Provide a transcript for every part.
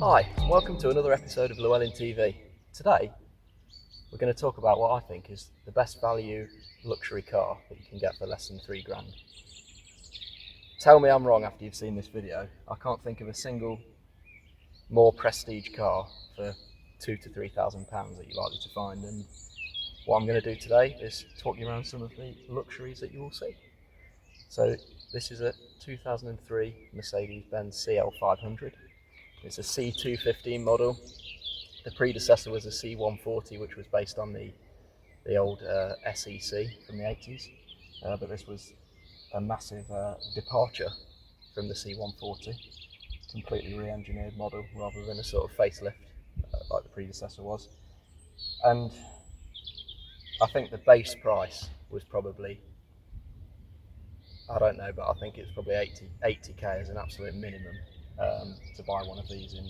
Hi, welcome to another episode of Llewellyn TV. Today, we're going to talk about what I think is the best value luxury car that you can get for less than £3,000. Tell me I'm wrong after you've seen this video. I can't think of a single more prestige car for £2,000 to £3,000 that you're likely to find. And what I'm going to do today is talk you around some of the luxuries that you will see. So this is a 2003 Mercedes-Benz CL500. It's a C215 model. The predecessor was a C140, which was based on the old SEC from the 80s. But this was a massive departure from the C140. Completely re-engineered model rather than a sort of facelift like the predecessor was. And I think the base price was probably, I don't know, but I think it's probably 80k as an absolute minimum to buy one of these in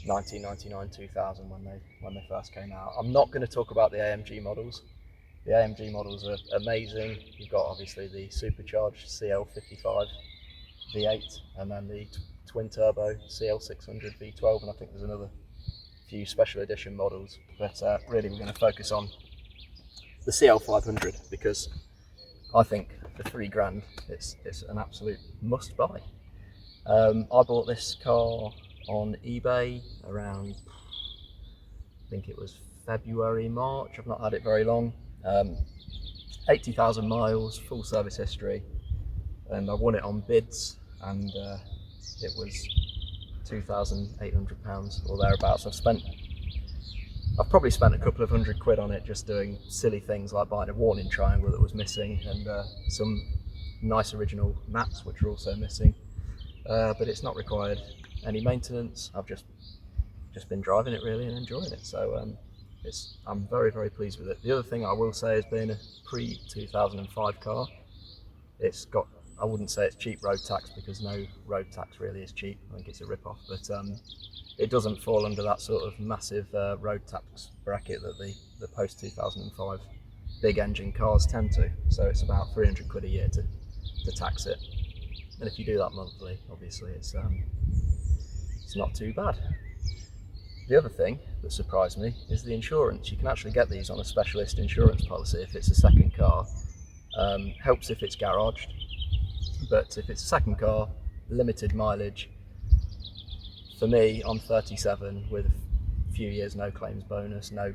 1999, 2000 when they first came out. I'm not going to talk about the AMG models. The AMG models are amazing. You've got obviously the supercharged CL500 V8 and then the twin turbo CL600 V12, and I think there's another few special edition models. But really we're going to focus on the CL500 because I think for £3,000 it's an absolute must buy. I bought this car on eBay around, I think it was February, March. I've not had it very long. 80,000 miles, full service history, and I won it on bids, and it was £2,800 or thereabouts. I've probably spent a couple of £100 on it just doing silly things like buying a warning triangle that was missing and some nice original mats which are also missing. But it's not required any maintenance. I've just been driving it really and enjoying it. So I'm very, very pleased with it. The other thing I will say is being a pre-2005 car, it's got, I wouldn't say it's cheap road tax because no road tax really is cheap. I think it's a rip-off, but it doesn't fall under that sort of massive road tax bracket that the post-2005 big engine cars tend to. So it's about £300 a year to tax it. And if you do that monthly, obviously it's not too bad. The other thing that surprised me is the insurance. You can actually get these on a specialist insurance policy if it's a second car. Helps if it's garaged, but if it's a second car, limited mileage. For me, I'm 37 with a few years no claims bonus, no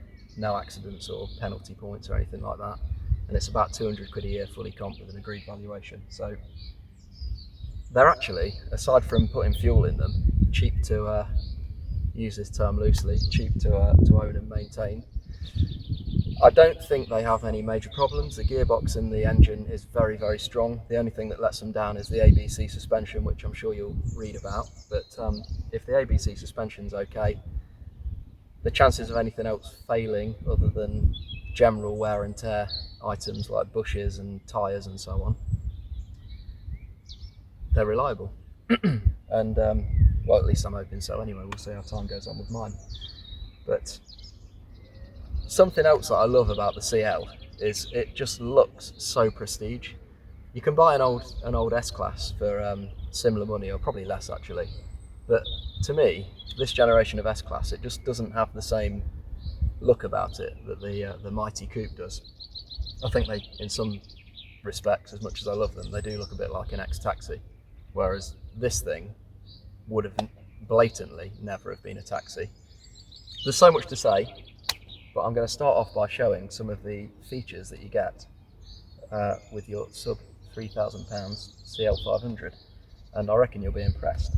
accidents or penalty points or anything like that, and it's about £200 a year fully comp with an agreed valuation. So they're actually, aside from putting fuel in them, cheap to use this term loosely, cheap to own and maintain. I don't think they have any major problems. The gearbox in the engine is very, very strong. The only thing that lets them down is the ABC suspension, which I'm sure you'll read about. But if the ABC suspension's okay, the chances of anything else failing other than general wear and tear items like bushes and tyres and so on, they're reliable. And well, at least I'm hoping so anyway. We'll see how time goes on with mine. But something else that I love about the CL is it just looks so prestige. You can buy an old S-Class for similar money, or probably less actually. But to me, this generation of S-Class, it just doesn't have the same look about it that the mighty coupe does. I think they, in some respects, as much as I love them, they do look a bit like an ex-taxi. Whereas this thing would have blatantly never have been a taxi. There's so much to say, but I'm going to start off by showing some of the features that you get with your sub £3,000 CL500, and I reckon you'll be impressed.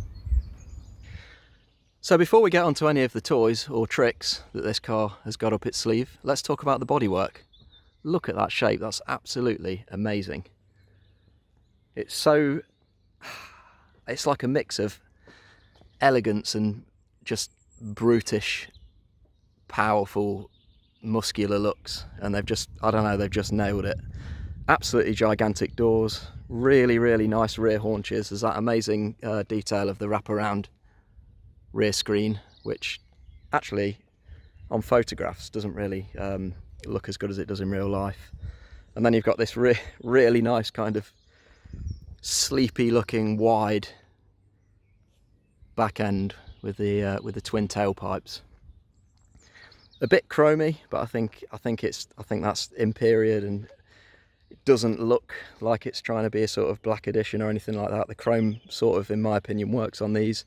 So before we get onto any of the toys or tricks that this car has got up its sleeve, let's talk about the bodywork. Look at that shape, that's absolutely amazing. It's like a mix of elegance and just brutish, powerful, muscular looks, and they've just nailed it. Absolutely gigantic doors, really, really nice rear haunches. There's that amazing detail of the wraparound rear screen, which actually on photographs doesn't really look as good as it does in real life. And then you've got this really nice kind of sleepy looking wide back end with the twin tailpipes. A bit chromy, but I think that's in period, and it doesn't look like it's trying to be a sort of black edition or anything like that. The chrome sort of, in my opinion, works on these.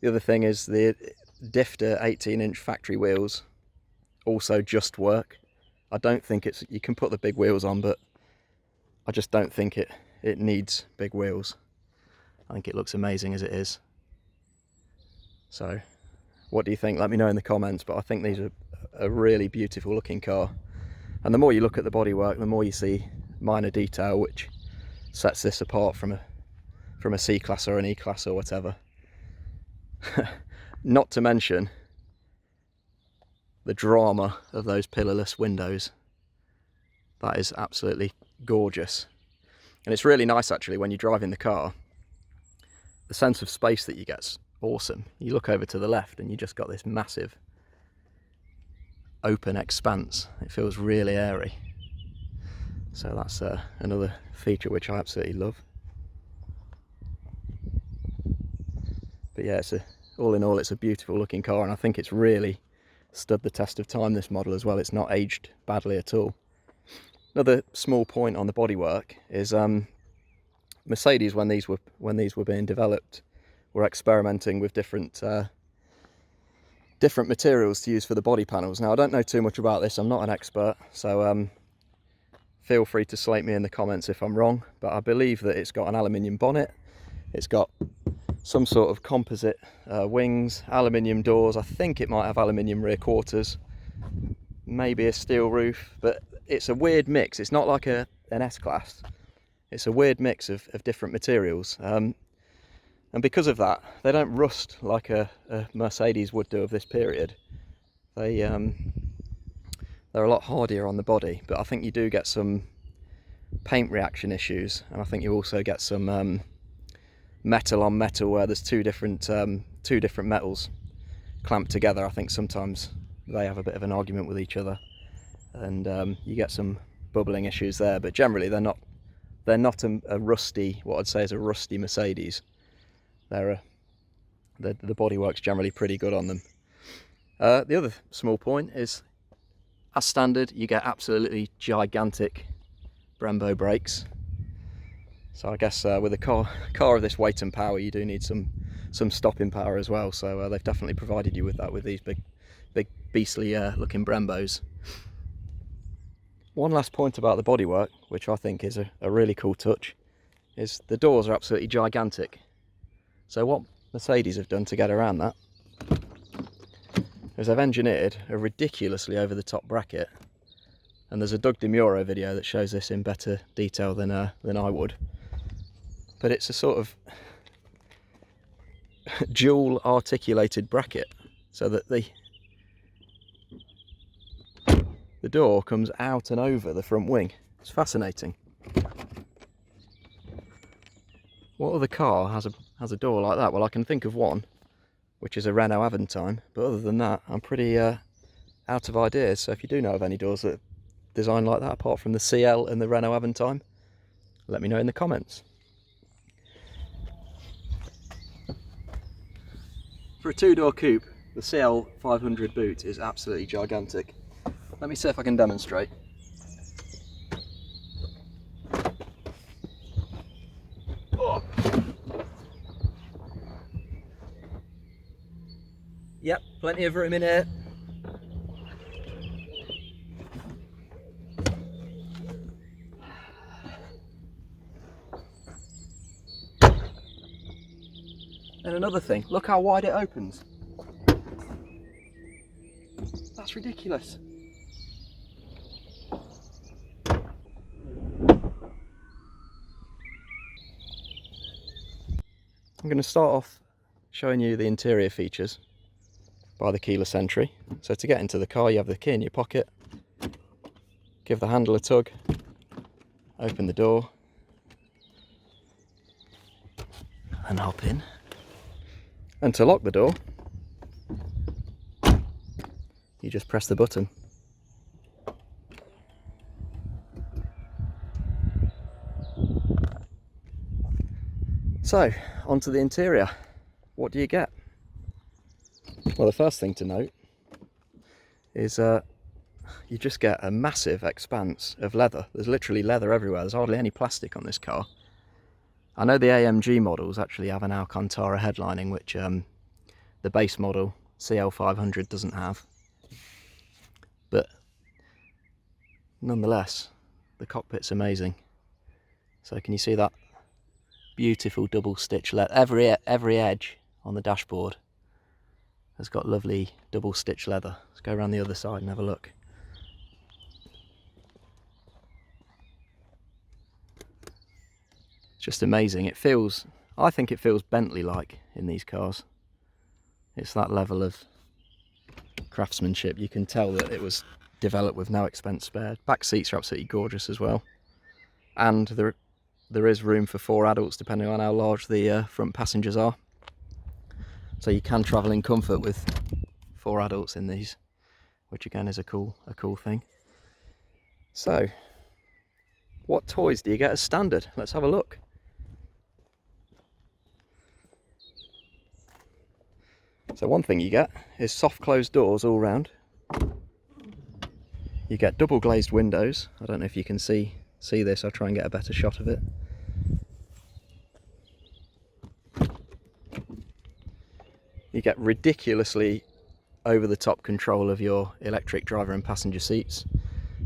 The other thing is the Difter 18-inch factory wheels also just work. I don't think you can put the big wheels on, but I just don't think it needs big wheels. I think it looks amazing as it is. So what do you think? Let me know in the comments, but I think these are a really beautiful looking car. And the more you look at the bodywork, the more you see minor detail which sets this apart from a C-Class or an E-Class or whatever. Not to mention the drama of those pillarless windows. That is absolutely gorgeous. And it's really nice actually when you drive in the car. The sense of space that you get's awesome. You look over to the left and you just got this massive open expanse. It feels really airy. So that's another feature which I absolutely love. But yeah, all in all, it's a beautiful looking car, and I think it's really stood the test of time, this model as well. It's not aged badly at all. Another small point on the bodywork is Mercedes, when these were being developed, were experimenting with different materials to use for the body panels. Now, I don't know too much about this. I'm not an expert, so feel free to slate me in the comments if I'm wrong. But I believe that it's got an aluminium bonnet. It's got some sort of composite wings, aluminium doors. I think it might have aluminium rear quarters, maybe a steel roof, but it's a weird mix. It's not like an S-Class. It's a weird mix of different materials. And because of that, they don't rust like a Mercedes would do of this period. They're a lot hardier on the body, but I think you do get some paint reaction issues, and I think you also get some metal on metal where there's two different metals clamped together. I think sometimes they have a bit of an argument with each other, and you get some bubbling issues there. But generally, they're not a rusty, what I'd say is a rusty Mercedes. The bodywork's generally pretty good on them. The other small point is, as standard, you get absolutely gigantic Brembo brakes. So I guess with a car of this weight and power, you do need some stopping power as well. So they've definitely provided you with that with these big beastly looking Brembos. One last point about the bodywork, which I think is a really cool touch, is the doors are absolutely gigantic. So what Mercedes have done to get around that is they've engineered a ridiculously over-the-top bracket, and there's a Doug DeMuro video that shows this in better detail than I would. But it's a sort of dual articulated bracket, so that the door comes out and over the front wing. It's fascinating. What other car has a door like that? Well, I can think of one, which is a Renault Aventime, but other than that, I'm pretty out of ideas. So if you do know of any doors that are designed like that, apart from the CL and the Renault Aventime, let me know in the comments. For a two-door coupe, the CL500 boot is absolutely gigantic. Let me see if I can demonstrate. Oh. Yep, plenty of room in here. And another thing, look how wide it opens. That's ridiculous. I'm going to start off showing you the interior features by the keyless entry. So to get into the car, you have the key in your pocket, give the handle a tug, open the door, and hop in. And to lock the door, you just press the button. So, onto the interior. What do you get? Well, the first thing to note is you just get a massive expanse of leather. There's literally leather everywhere. There's hardly any plastic on this car. I know the AMG models actually have an Alcantara headlining, which the base model CL500 doesn't have. But nonetheless, the cockpit's amazing. So can you see that beautiful double stitch leather? Every edge on the dashboard has got lovely double stitch leather. Let's go around the other side and have a look. It's just amazing. It feels, I think it feels Bentley-like in these cars. It's that level of craftsmanship. You can tell that it was developed with no expense spared. Back seats are absolutely gorgeous as well. And there is room for 4 adults depending on how large the front passengers are. So you can travel in comfort with 4 adults in these, which again is a cool thing. So, what toys do you get as standard? Let's have a look. So one thing you get is soft closed doors all round. You get double glazed windows. I don't know if you can see this. I'll try and get a better shot of it. You get ridiculously over-the-top control of your electric driver and passenger seats.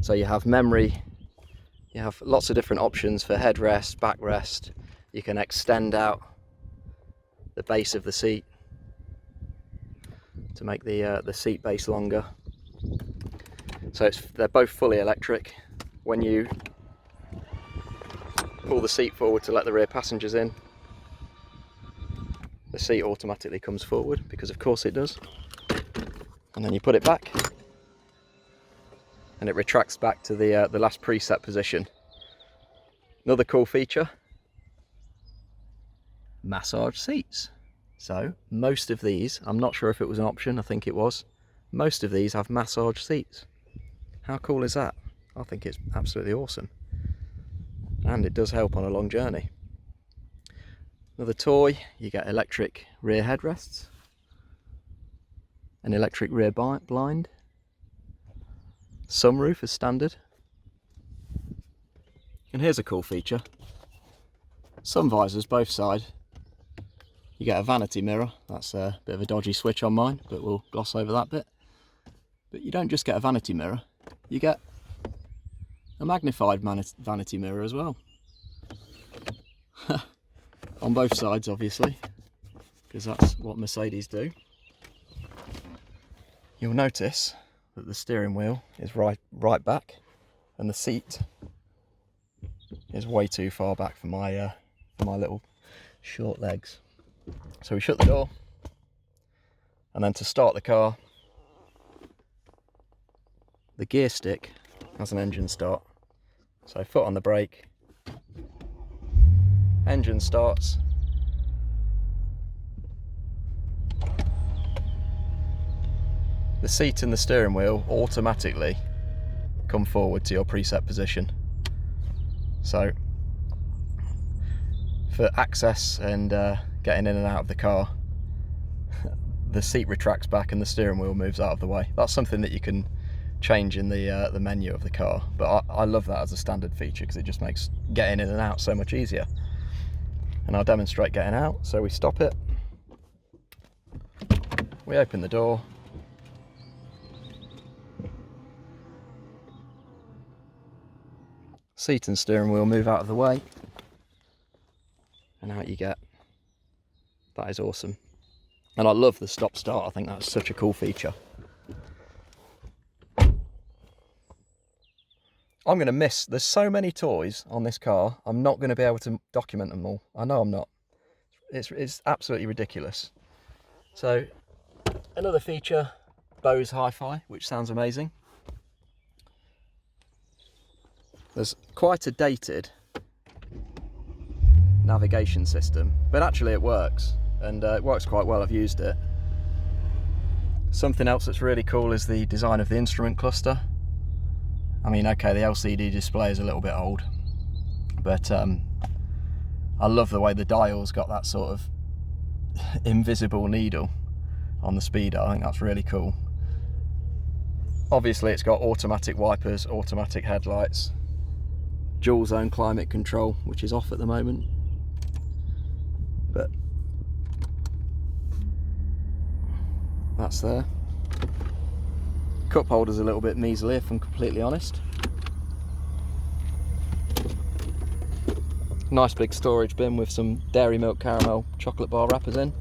So you have memory, you have lots of different options for headrest, backrest. You can extend out the base of the seat to make the seat base longer. So they're both fully electric. When you pull the seat forward to let the rear passengers in, the seat automatically comes forward, because of course it does. And then you put it back and it retracts back to the last preset position. Another cool feature, massage seats. So most of these, I'm not sure if it was an option, I think it was, most of these have massage seats. How cool is that? I think it's absolutely awesome. And it does help on a long journey. Another toy, you get electric rear headrests, an electric rear blind, sunroof as standard. And here's a cool feature, sun visors both sides. You get a vanity mirror. That's a bit of a dodgy switch on mine, but we'll gloss over that bit. But you don't just get a vanity mirror, you get a magnified vanity mirror as well. On both sides, obviously, because that's what Mercedes do. You'll notice that the steering wheel is right back, and the seat is way too far back for my little short legs. So we shut the door, and then to start the car, the gear stick has an engine start. So foot on the brake, engine starts. The seat and the steering wheel automatically come forward to your preset position. So for access and getting in and out of the car, the seat retracts back and the steering wheel moves out of the way. That's something that you can change in the menu of the car, but I love that as a standard feature because it just makes getting in and out so much easier. And I'll demonstrate getting out. So we stop it, we open the door, seat and steering wheel move out of the way, and out you get. That is awesome. And I love the stop start. I think that's such a cool feature. I'm going to miss, there's so many toys on this car, I'm not going to be able to document them all. I know I'm not. It's absolutely ridiculous. So, another feature, Bose Hi-Fi, which sounds amazing. There's quite a dated navigation system, but actually it works, and it works quite well. I've used it. Something else that's really cool is the design of the instrument cluster. I mean, okay, the LCD display is a little bit old, but I love the way the dial's got that sort of invisible needle. on the speedo. I think that's really cool. Obviously it's got automatic wipers, automatic headlights, dual zone climate control, which is off at the moment, but that's there. Cup holder's a little bit measly if I'm completely honest. Nice big storage bin with some dairy milk caramel chocolate bar wrappers in.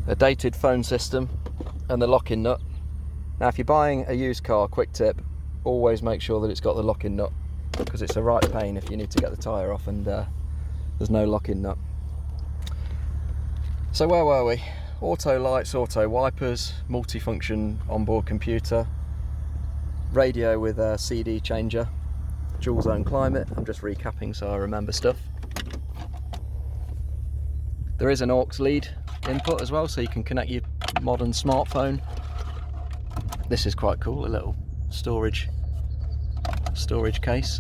A dated phone system and the lock-in nut. Now if you're buying a used car, quick tip, always make sure that it's got the lock-in nut, because it's a right pain if you need to get the tyre off and there's no lock-in nut. So where were we? Auto lights, auto wipers, multifunction onboard computer, radio with a CD changer, dual zone climate. I'm just recapping so I remember stuff. There is an aux lead input as well, so you can connect your modern smartphone. This is quite cool, a little storage case.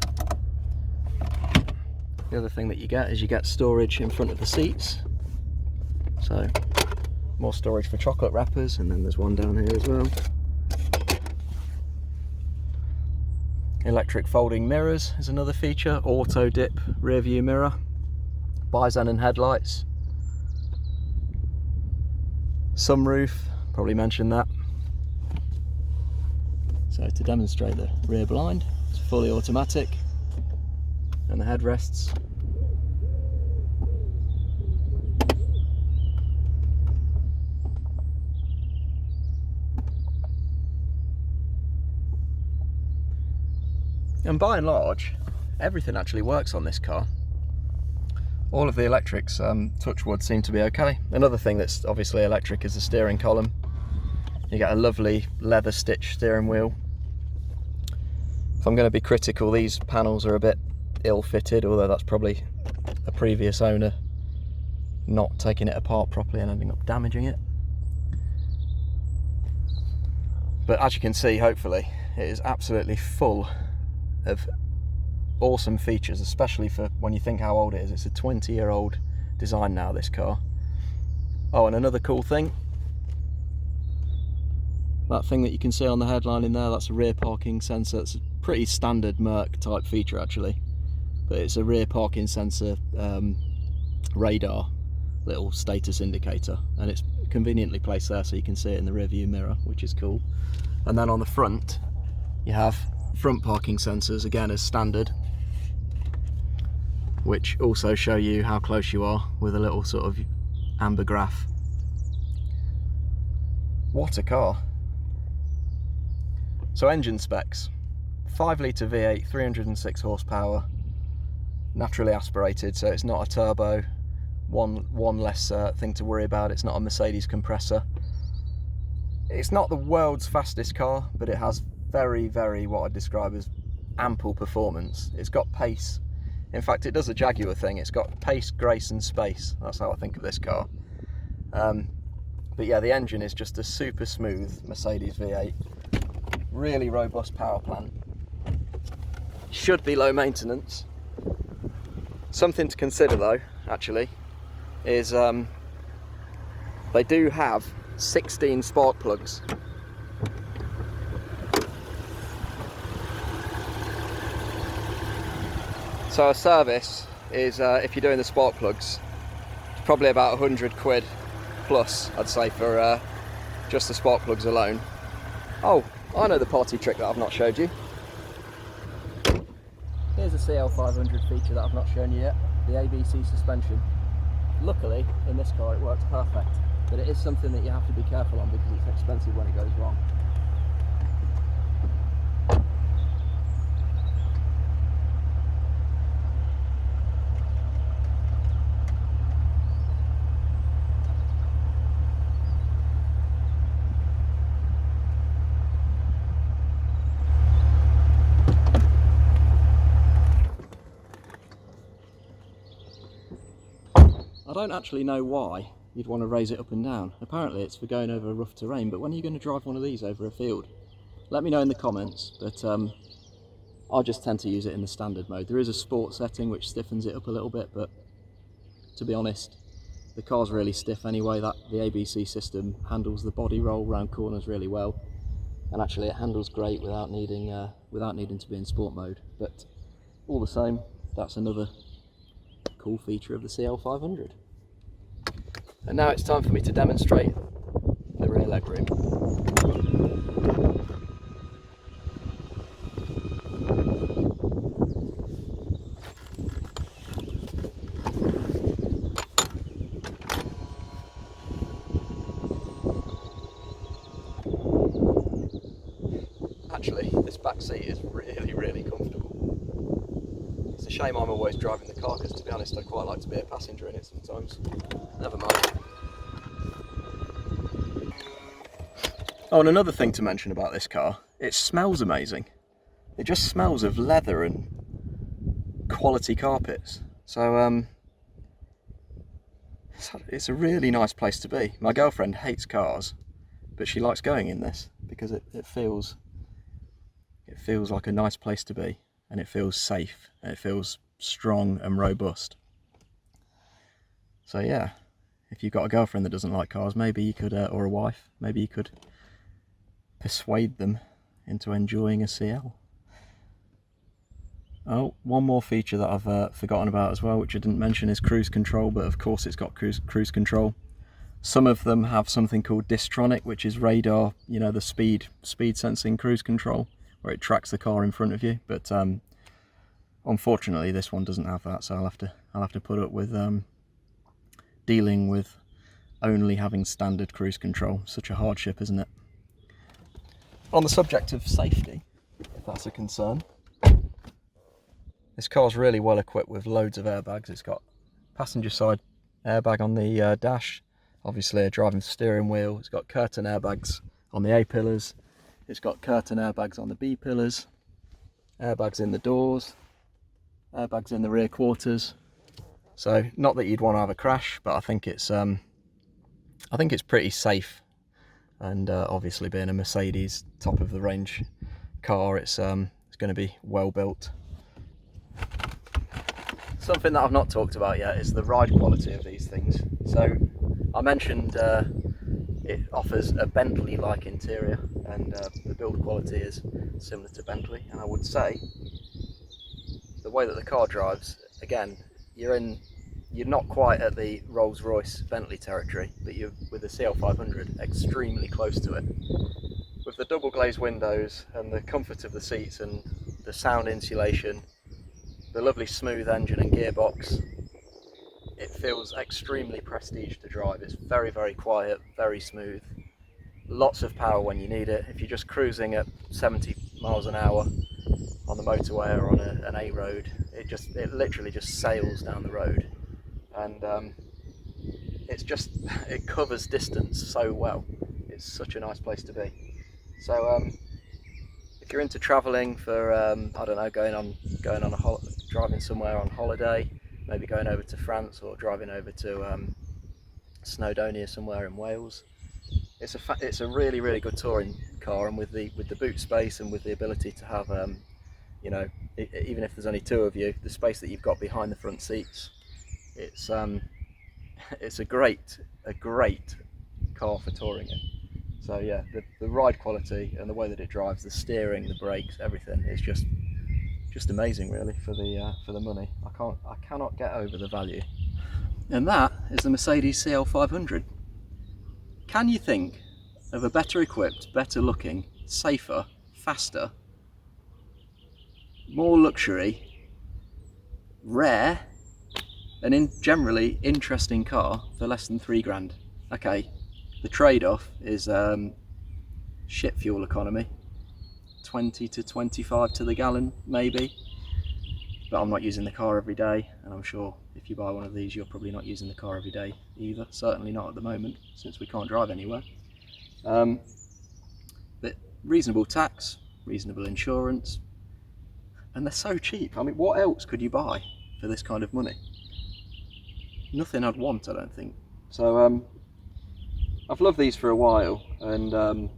The other thing that you get is you get storage in front of the seats, so more storage for chocolate wrappers, and then there's one down here as well. Electric folding mirrors is another feature, auto dip rear view mirror, bi-xenon headlights, sunroof, probably mentioned that. So to demonstrate the rear blind, it's fully automatic, and the headrests. And by and large, everything actually works on this car. All of the electrics, touch wood, seem to be okay. Another thing that's obviously electric is the steering column. You get a lovely leather stitch steering wheel. If I'm going to be critical, these panels are a bit ill-fitted, although that's probably a previous owner not taking it apart properly and ending up damaging it. But as you can see, hopefully, it is absolutely full of awesome features, especially for when you think how old it is. It's a 20-year-old design now, this car. Oh, and another cool thing, that thing that you can see on the headline in there, that's a rear parking sensor. It's a pretty standard Merc type feature actually, but it's a rear parking sensor radar little status indicator, and it's conveniently placed there so you can see it in the rear view mirror, which is cool. And then on the front you have front parking sensors, again as standard, which also show you how close you are with a little sort of amber graph. What a car. So engine specs: 5 litre V8, 306 horsepower, naturally aspirated, so it's not a turbo. One less thing to worry about. It's not a Mercedes compressor. It's not the world's fastest car, but it has very, what I'd describe as ample performance. It's got pace. In fact, it does a Jaguar thing. It's got pace, grace and space. That's how I think of this car. But yeah, the engine is just a super smooth Mercedes V8. Really robust power plant. Should be low maintenance. Something to consider though, actually, is they do have 16 spark plugs. So a service is, if you're doing the spark plugs, it's probably about 100 quid plus, I'd say, for just the spark plugs alone. Oh, I know the party trick that I've not showed you. Here's a CL500 feature that I've not shown you yet, the ABC suspension. Luckily, in this car it works perfect, but it is something that you have to be careful on because it's expensive when it goes wrong. I don't actually know why you'd want to raise it up and down. Apparently it's for going over rough terrain, but when are you going to drive one of these over a field? Let me know in the comments, but I just tend to use it in the standard mode. There is a sport setting which stiffens it up a little bit, but to be honest, The car's really stiff anyway. The ABC system handles the body roll round corners really well, and actually it handles great without needing to be in sport mode. But all the same, that's another cool feature of the CL500. And now it's time for me to demonstrate the rear legroom. Actually, this back seat is really, really comfortable. It's a shame I'm always driving the car, because to be honest, I'd quite like to be a passenger in it sometimes. Never mind. Oh, and another thing to mention about this car, it smells amazing. It just smells of leather and quality carpets. So it's a really nice place to be. My girlfriend hates cars, but she likes going in this because it feels like a nice place to be, and it feels safe, and it feels strong and robust. So yeah, if you've got a girlfriend that doesn't like cars, maybe you could, or a wife, maybe you could persuade them into enjoying a CL. Oh, one more feature that I've forgotten about as well, which I didn't mention, is cruise control, but of course it's got cruise control. Some of them have something called Distronic, which is radar, you know, the speed sensing cruise control, where it tracks the car in front of you. But unfortunately this one doesn't have that, so I'll have to put up with dealing with only having standard cruise control. Such a hardship, isn't it? On the subject of safety, if that's a concern, this car's really well equipped with loads of airbags. It's got passenger side airbag on the dash, obviously a driving steering wheel. It's got curtain airbags on the A pillars. It's got curtain airbags on the B pillars, airbags in the doors, airbags in the rear quarters. So not that you'd want to have a crash, but I think it's pretty safe. And obviously being a Mercedes top of the range car, it's going to be well built. Something that I've not talked about yet is the ride quality of these things. So I mentioned it offers a Bentley-like interior, and the build quality is similar to Bentley. And I would say the way that the car drives, again, you're not quite at the Rolls-Royce Bentley territory, but you're, with the CL500, extremely close to it. With the double glazed windows and the comfort of the seats and the sound insulation, the lovely smooth engine and gearbox, it feels extremely prestige to drive. It's very, very quiet, very smooth, lots of power when you need it. If you're just cruising at 70 miles an hour on the motorway or on an A road, it literally just sails down the road. And it covers distance so well. It's such a nice place to be. So if you're into travelling for I don't know, driving somewhere on holiday, maybe going over to France or driving over to Snowdonia somewhere in Wales, it's a really, really good touring car. And with the boot space and with the ability to have you know, even if there's only two of you, the space that you've got behind the front seats, it's a great car for touring in. So yeah, the ride quality and the way that it drives, the steering, the brakes, everything is just amazing, really, for the money. I cannot get over the value. And that is the Mercedes CL500. Can you think of a better equipped, better looking, safer, faster, more luxury, rare, and generally interesting car for less than £3 grand? Okay, the trade-off is shit fuel economy, 20 to 25 to the gallon maybe, but I'm not using the car every day, and I'm sure if you buy one of these you're probably not using the car every day either, certainly not at the moment since we can't drive anywhere. But reasonable tax, reasonable insurance, and they're so cheap. I mean, what else could you buy for this kind of money? Nothing I'd want, I don't think. So I've loved these for a while, and a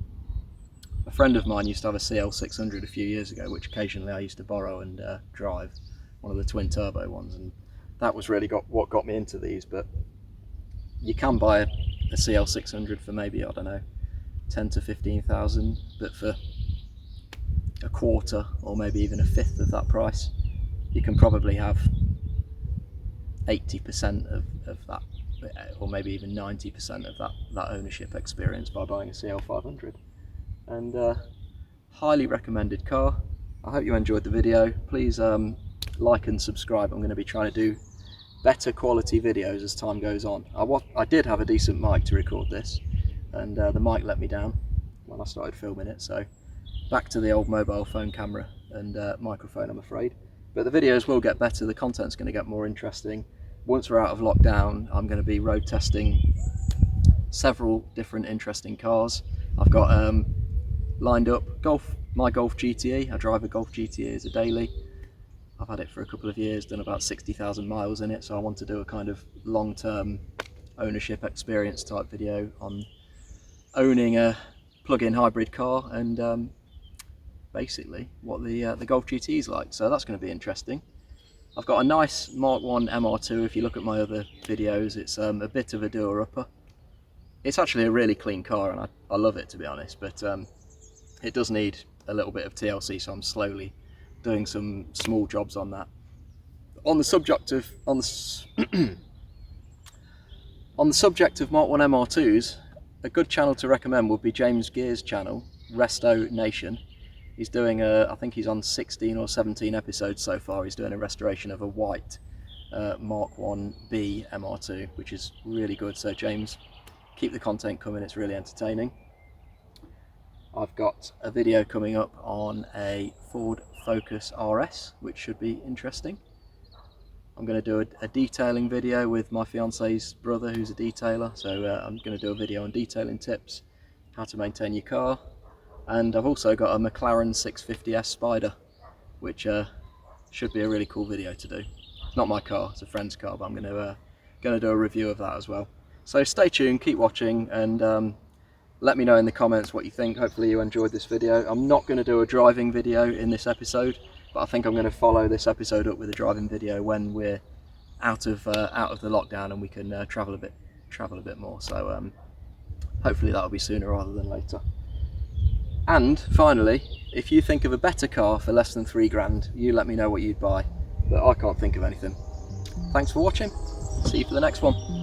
friend of mine used to have a CL600 a few years ago, which occasionally I used to borrow and drive, one of the twin turbo ones, and that was really what got me into these. But You can buy a CL600 for maybe, I don't know, 10 to 15,000, but for a quarter or maybe even a fifth of that price, you can probably have 80% of that, or maybe even 90% of that ownership experience by buying a CL500. And highly recommended car. I hope you enjoyed the video. Please like and subscribe. I'm going to be trying to do better quality videos as time goes on. I did have a decent mic to record this, and the mic let me down when I started filming it, so back to the old mobile phone camera and microphone, I'm afraid. But the videos will get better, the content's going to get more interesting. Once we're out of lockdown, I'm going to be road testing several different interesting cars. I've got lined up my Golf GTE. I drive a Golf GTE as a daily. I've had it for a couple of years, done about 60,000 miles in it, so I want to do a kind of long-term ownership experience type video on owning a plug-in hybrid car and basically what the Golf GT is like. So that's going to be interesting. I've got a nice Mark 1 MR2. If you look at my other videos, it's a bit of a doer-upper. It's actually a really clean car, and I love it, to be honest, but it does need a little bit of TLC, so I'm slowly doing some small jobs on that. On the subject of on the subject of Mark 1 MR2s, a good channel to recommend would be James Gear's channel, Resto Nation. He's doing I think he's on 16 or 17 episodes so far. He's doing a restoration of a white Mark 1B MR2, which is really good. So James, keep the content coming, it's really entertaining. I've got a video coming up on a Ford Focus RS, which should be interesting. I'm going to do a detailing video with my fiance's brother, who's a detailer, so I'm going to do a video on detailing tips, how to maintain your car. And I've also got a McLaren 650S Spider, which should be a really cool video to do. It's not my car, it's a friend's car, but I'm going to do a review of that as well. So stay tuned, keep watching, and let me know in the comments what you think. Hopefully you enjoyed this video. I'm not going to do a driving video in this episode, but I think I'm going to follow this episode up with a driving video when we're out of the lockdown and we can travel a bit more. So hopefully that'll be sooner rather than later. And finally, if you think of a better car for less than £3 grand, you let me know what you'd buy, but I can't think of anything. Thanks for watching. See you for the next one.